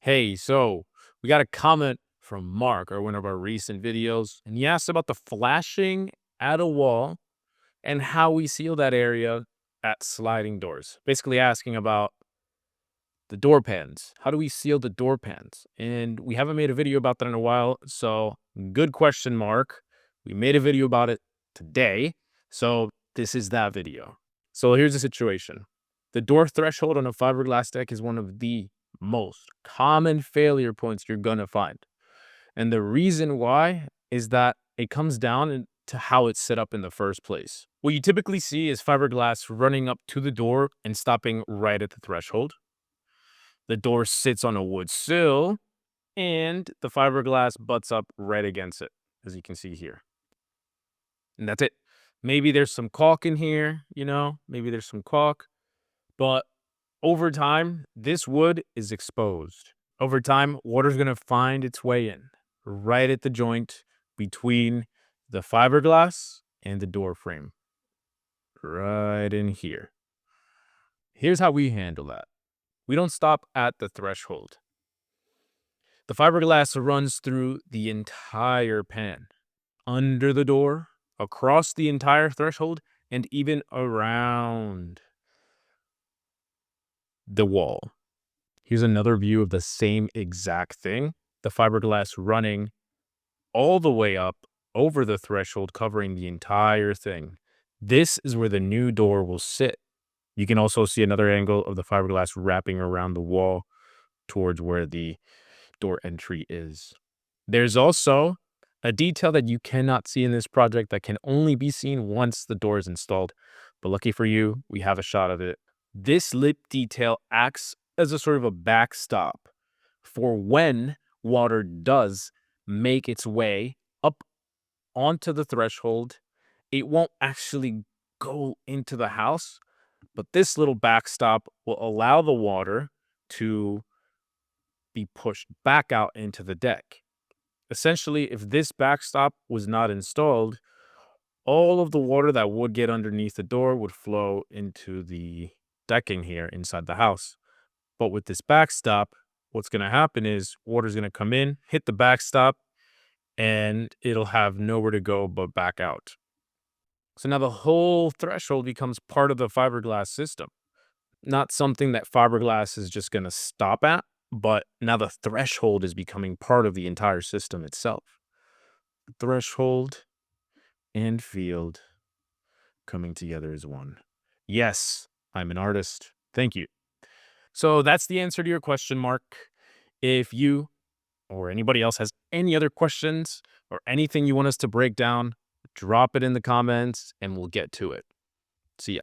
Hey, so we got a comment from Mark or one of our recent videos, and he asked about the flashing at a wall and how we seal that area at sliding doors. Basically asking about the door pans. How do we seal the door pans? And we haven't made a video about that in a while, so good question, Mark. We made a video about it today, so this is that video. So here's the situation. The door threshold on a fiberglass deck is one of the most common failure points you're gonna find. And the reason why is that it comes down to how it's set up in the first place. What you typically see is fiberglass running up to the door and stopping right at the threshold. The door sits on a wood sill and the fiberglass butts up right against it, as you can see here. And that's it. Maybe there's some caulk in here, maybe there's some caulk, but over time, this wood is exposed. Over time, water's going to find its way in right at the joint between the fiberglass and the door frame. Right in here. Here's how we handle that. We don't stop at the threshold. The fiberglass runs through the entire pan, under the door, across the entire threshold, and even around the wall. Here's another view of the same exact thing. The fiberglass running all the way up over the threshold, covering the entire thing. This is where the new door will sit. You can also see another angle of the fiberglass wrapping around the wall towards where the door entry is. There's also a detail that you cannot see in this project that can only be seen once the door is installed. But lucky for you, we have a shot of it. This lip detail acts as a sort of a backstop for when water does make its way up onto the threshold. It won't actually go into the house, but this little backstop will allow the water to be pushed back out into the deck. Essentially, if this backstop was not installed, all of the water that would get underneath the door would flow into the decking here inside the house. But with this backstop, what's going to happen is water's going to come in, hit the backstop, and it'll have nowhere to go but back out. So now the whole threshold becomes part of the fiberglass system. Not something that fiberglass is just going to stop at, but now the threshold is becoming part of the entire system itself. Threshold and field coming together as one. Yes, I'm an artist. Thank you. So that's the answer to your question, Mark. If you or anybody else has any other questions or anything you want us to break down, drop it in the comments and we'll get to it. See ya.